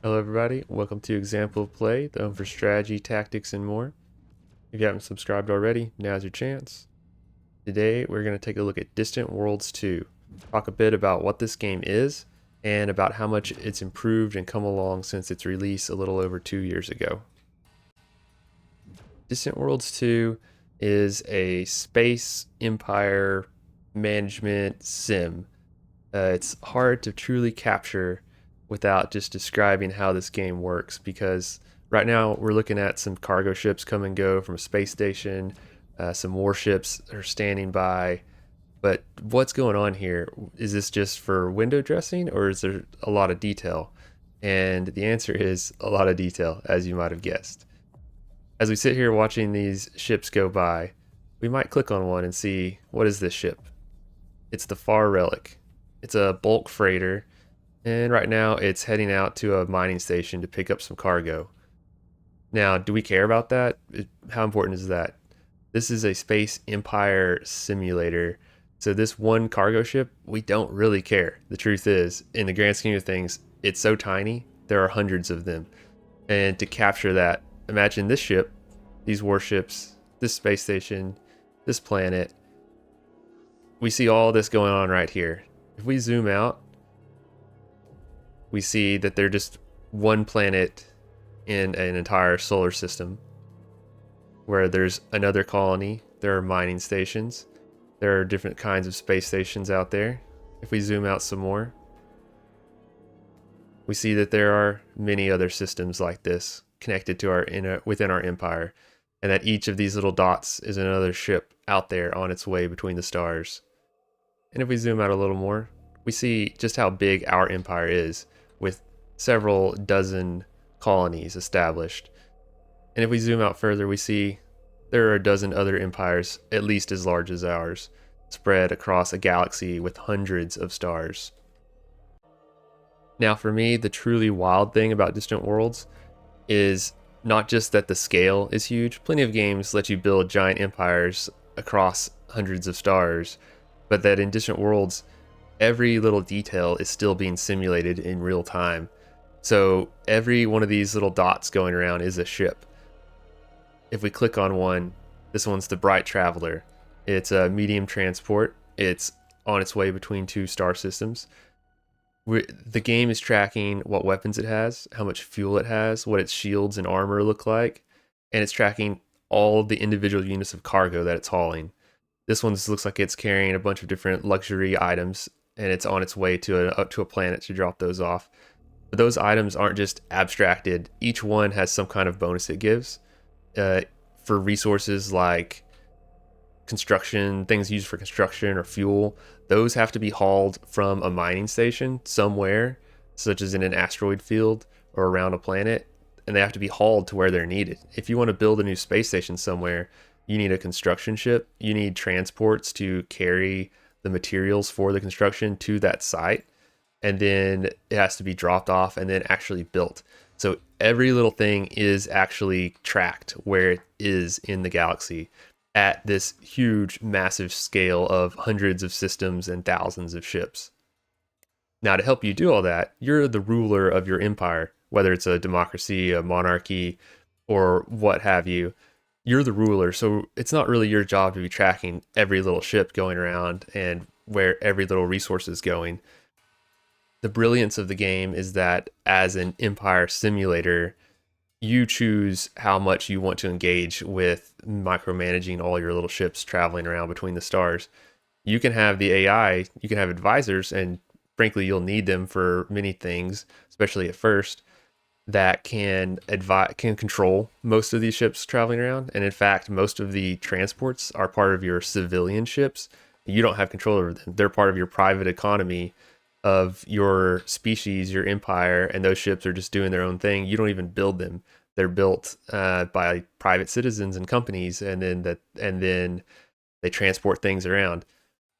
Hello everybody, welcome to Example of Play, the home for strategy, tactics, and more. If you haven't subscribed already, now's your chance. Today we're going to take a look at Distant Worlds 2, talk a bit about what this game is, and about how much it's improved and come along since its release a little over 2 years ago. Distant Worlds 2 is a space empire management sim. It's hard to truly capture without just describing how this game works, because right now we're looking at some cargo ships come and go from a space station, some warships are standing by. But what's going on here? Is this just for window dressing, or is there a lot of detail? And the answer is a lot of detail, as you might have guessed. As we sit here watching these ships go by, we might click on one and see, what is this ship? It's the Far Relic. It's a bulk freighter, and right now it's heading out to a mining station to pick up some cargo. Now, do we care about that? How important is that? This is a space empire simulator, so this one cargo ship, we don't really care. The truth is, in the grand scheme of things, it's so tiny, there are hundreds of them. And to capture that, imagine this ship, these warships, this space station, this planet. We see all this going on right here. If we zoom out, we see that they're just one planet in an entire solar system, where there's another colony, there are mining stations, there are different kinds of space stations out there. If we zoom out some more, we see that there are many other systems like this connected to within our empire, and that each of these little dots is another ship out there on its way between the stars. And if we zoom out a little more, we see just how big our empire is, with several dozen colonies established. And if we zoom out further, we see there are a dozen other empires at least as large as ours, spread across a galaxy with hundreds of stars. Now, for me, the truly wild thing about Distant Worlds is not just that the scale is huge. Plenty of games let you build giant empires across hundreds of stars, but that in Distant Worlds, every little detail is still being simulated in real time. So every one of these little dots going around is a ship. If we click on one, this one's the Bright Traveler. It's a medium transport. It's on its way between two star systems. The game is tracking what weapons it has, how much fuel it has, what its shields and armor look like, and it's tracking all of the individual units of cargo that it's hauling. This one looks like it's carrying a bunch of different luxury items, and it's on its way up to a planet to drop those off. But those items aren't just abstracted. Each one has some kind of bonus it gives. For resources like construction, things used for construction or fuel, those have to be hauled from a mining station somewhere, such as in an asteroid field or around a planet, and they have to be hauled to where they're needed. If you want to build a new space station somewhere, you need a construction ship, you need transports to carry the materials for the construction to that site, and then it has to be dropped off and then actually built. So every little thing is actually tracked where it is in the galaxy at this huge, massive scale of hundreds of systems and thousands of ships. Now, to help you do all that, you're the ruler of your empire, whether it's a democracy, a monarchy, or what have you. You're the ruler, so it's not really your job to be tracking every little ship going around and where every little resource is going. The brilliance of the game is that as an empire simulator, you choose how much you want to engage with micromanaging all your little ships traveling around between the stars. You can have the AI, you can have advisors, and frankly, you'll need them for many things, especially at first, that can control most of these ships traveling around. And in fact, most of the transports are part of your civilian ships. You don't have control over them. They're part of your private economy of your species, your empire, and those ships are just doing their own thing. You don't even build them. They're built by private citizens and companies, and then they transport things around.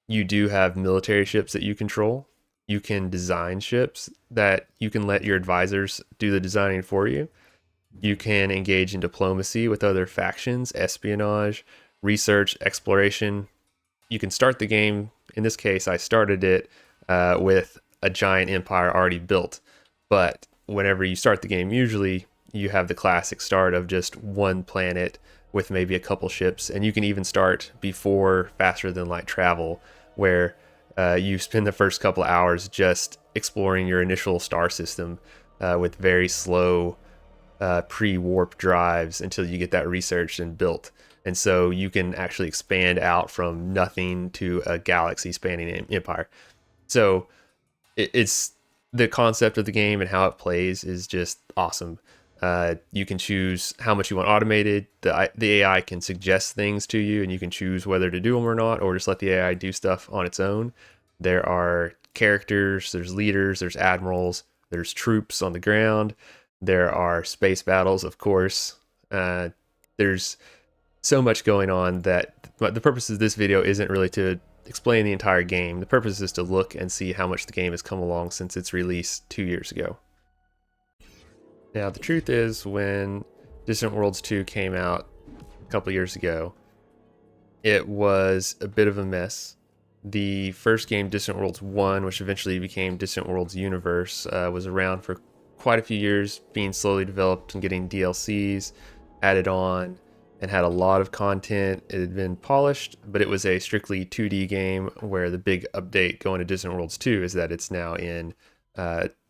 You do have military ships that you control. You can design ships that you can let your advisors do the designing for you. You can engage in diplomacy with other factions, espionage, research, exploration. You can start the game. In this case, I started it with a giant empire already built. But whenever you start the game, usually you have the classic start of just one planet with maybe a couple ships, and you can even start before faster than light travel, where you spend the first couple of hours just exploring your initial star system with very slow pre-warp drives until you get that researched and built. And so you can actually expand out from nothing to a galaxy spanning empire. So it's the concept of the game and how it plays is just awesome. You can choose how much you want automated. The AI can suggest things to you, and you can choose whether to do them or not, or just let the AI do stuff on its own. There are characters, there's leaders, there's admirals, there's troops on the ground, there are space battles, of course. There's so much going on that the purpose of this video isn't really to explain the entire game. The purpose is to look and see how much the game has come along since its release 2 years ago. Now, the truth is, when Distant Worlds 2 came out a couple years ago, it was a bit of a mess. The first game, Distant Worlds 1, which eventually became Distant Worlds Universe, was around for quite a few years, being slowly developed and getting DLCs added on, and had a lot of content. It had been polished, but it was a strictly 2D game, where the big update going to Distant Worlds 2 is that it's now in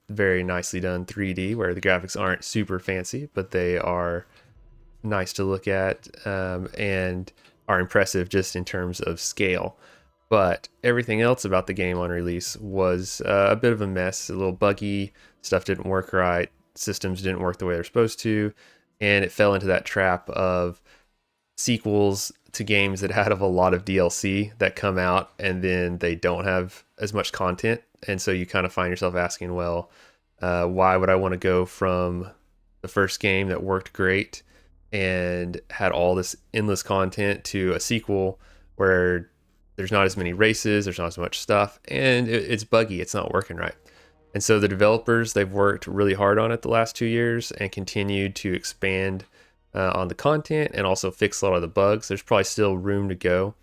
very nicely done 3D, where the graphics aren't super fancy, but they are nice to look at and are impressive just in terms of scale. But everything else about the game on release was a bit of a mess, a little buggy, stuff didn't work right, systems didn't work the way they're supposed to, and it fell into that trap of sequels to games that had a lot of DLC that come out and then they don't have as much content. And so you kind of find yourself asking, well, why would I want to go from the first game that worked great and had all this endless content to a sequel where there's not as many races, there's not as much stuff, and it's buggy, it's not working right. And so the developers, they've worked really hard on it the last 2 years and continued to expand on the content and also fix a lot of the bugs. There's probably still room to go,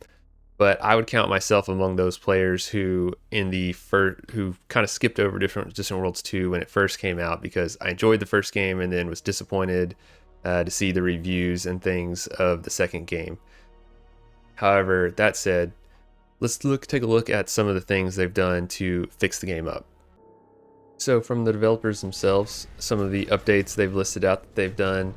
but I would count myself among those players who who kind of skipped over Distant Worlds 2 when it first came out, because I enjoyed the first game and then was disappointed to see the reviews and things of the second game. However, that said, let's take a look at some of the things they've done to fix the game up. So from the developers themselves, some of the updates they've listed out that they've done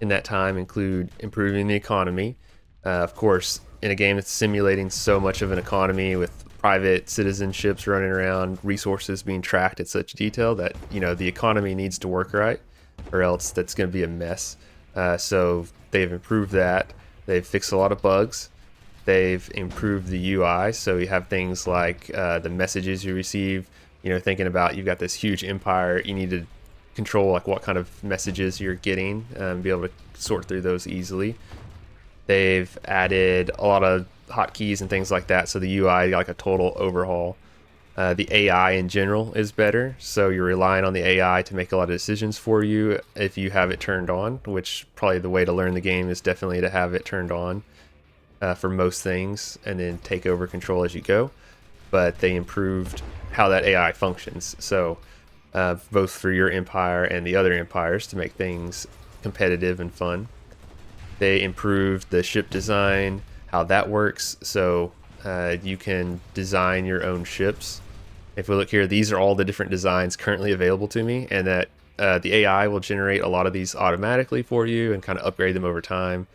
in that time include improving the economy. Of course, in a game that's simulating so much of an economy with private citizenships running around, resources being tracked at such detail that, you know, the economy needs to work right, or else that's going to be a mess. So they've improved that. They've fixed a lot of bugs. They've improved the UI, so you have things like the messages you receive. You know, thinking about, you've got this huge empire, you need to control like what kind of messages you're getting and be able to sort through those easily. They've added a lot of hotkeys and things like that, so the UI got like a total overhaul. The AI in general is better, so you're relying on the AI to make a lot of decisions for you if you have it turned on, which probably the way to learn the game is definitely to have it turned on for most things and then take over control as you go. But they improved how that AI functions, so both for your empire and the other empires, to make things competitive and fun. They improved the ship design, how that works, so you can design your own ships. If we look here, these are all the different designs currently available to me, and that the AI will generate a lot of these automatically for you and kind of upgrade them over time.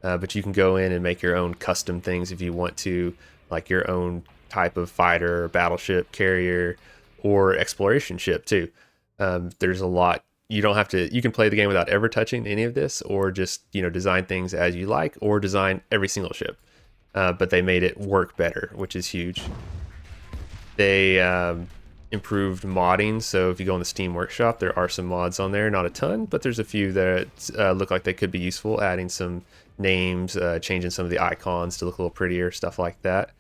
But you can go in and make your own custom things if you want to, like your own type of fighter, battleship, carrier, or exploration ship too. There's a lot. You don't have to, you can play the game without ever touching any of this, or just, you know, design things as you like, or design every single ship. But they made it work better, which is huge. They improved modding, so if you go on the Steam Workshop, there are some mods on there, not a ton, but there's a few that look like they could be useful, adding some names, changing some of the icons to look a little prettier, stuff like that.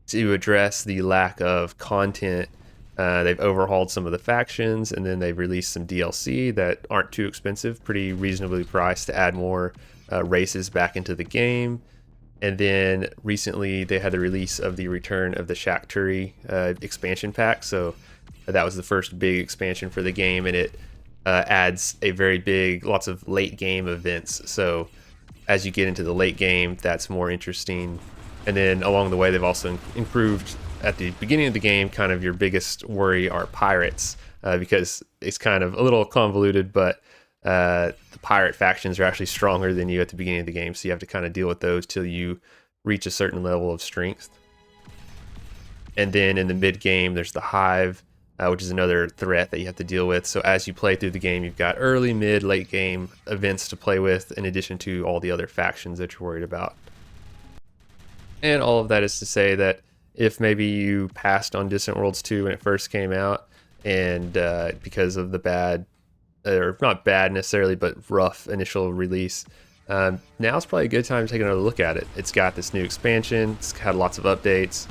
To address the lack of content, they've overhauled some of the factions, and then they've released some DLC that aren't too expensive, pretty reasonably priced, to add more races back into the game. And then recently they had the release of the Return of the Shakturi expansion pack. So That was the first big expansion for the game, and it adds a very big, lots of late game events. So as you get into the late game, that's more interesting. And then along the way, they've also improved at the beginning of the game. Kind of your biggest worry are pirates, because it's kind of a little convoluted, but the pirate factions are actually stronger than you at the beginning of the game. So you have to kind of deal with those till you reach a certain level of strength. And then in the mid game, there's the hive, which is another threat that you have to deal with. So as you play through the game, you've got early, mid, late game events to play with, in addition to all the other factions that you're worried about. And all of that is to say that if maybe you passed on Distant Worlds 2 when it first came out, and because of the bad, or not bad necessarily, but rough initial release, now's probably a good time to take another look at it. It's got this new expansion, it's had lots of updates,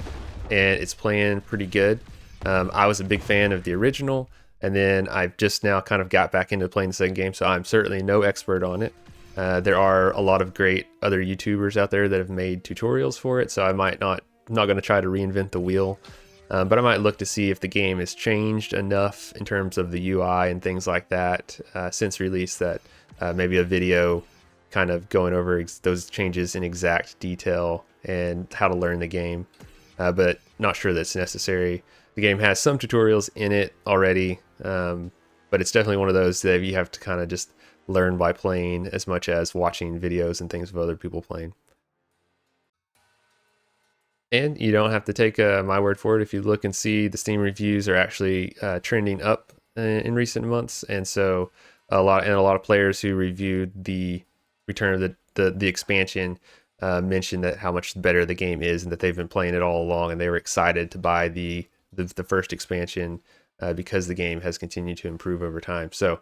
and it's playing pretty good. I was a big fan of the original, and then I've just now kind of got back into playing the second game, so I'm certainly no expert on it. There are a lot of great other YouTubers out there that have made tutorials for it, so I'm not going to try to reinvent the wheel, but I might look to see if the game has changed enough in terms of the UI and things like that since release, that maybe a video kind of going over those changes in exact detail and how to learn the game, but not sure that's necessary. The game has some tutorials in it already, but it's definitely one of those that you have to kind of just learn by playing as much as watching videos and things of other people playing. And you don't have to take my word for it. If you look and see, the Steam reviews are actually trending up in recent months, and so a lot of players who reviewed the Return of the expansion mentioned that how much better the game is, and that they've been playing it all along, and they were excited to buy the first expansion because the game has continued to improve over time. So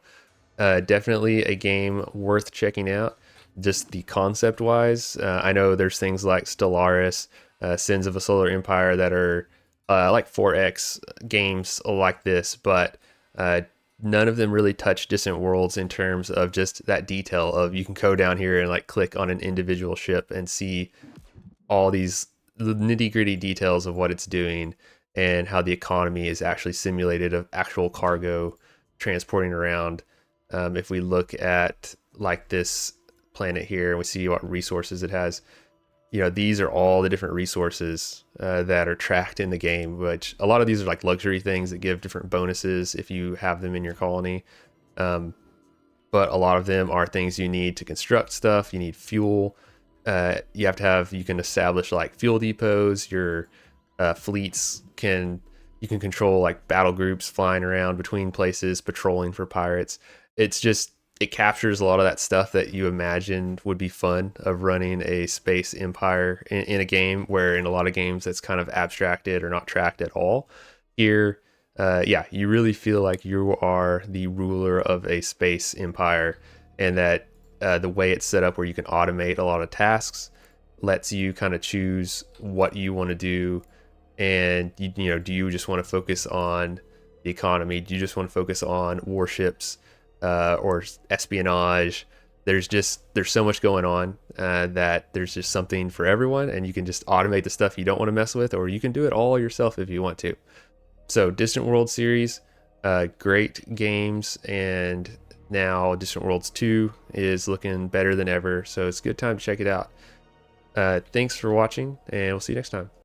definitely a game worth checking out, just the concept wise. I know there's things like Stellaris, Sins of a Solar Empire, that are like 4X games like this, but none of them really touch Distant Worlds in terms of just that detail of you can go down here and like click on an individual ship and see all these nitty-gritty details of what it's doing, and how the economy is actually simulated of actual cargo transporting around. If we look at like this planet here and we see what resources it has, these are all the different resources that are tracked in the game, which a lot of these are like luxury things that give different bonuses if you have them in your colony. But a lot of them are things you need to construct stuff. You need fuel. You can establish like fuel depots. Your fleets you can control like battle groups flying around between places, patrolling for pirates. It captures a lot of that stuff that you imagined would be fun of running a space empire in a game, where in a lot of games that's kind of abstracted or not tracked at all. Here, you really feel like you are the ruler of a space empire, and that the way it's set up, where you can automate a lot of tasks, lets you kind of choose what you want to do. And do you just want to focus on the economy? Do you just want to focus on warships or espionage? There's so much going on that there's just something for everyone, and you can just automate the stuff you don't want to mess with, or you can do it all yourself if you want to. So Distant World series, great games, and now Distant Worlds 2 is looking better than ever, so it's a good time to check it out. Thanks for watching, and we'll see you next time.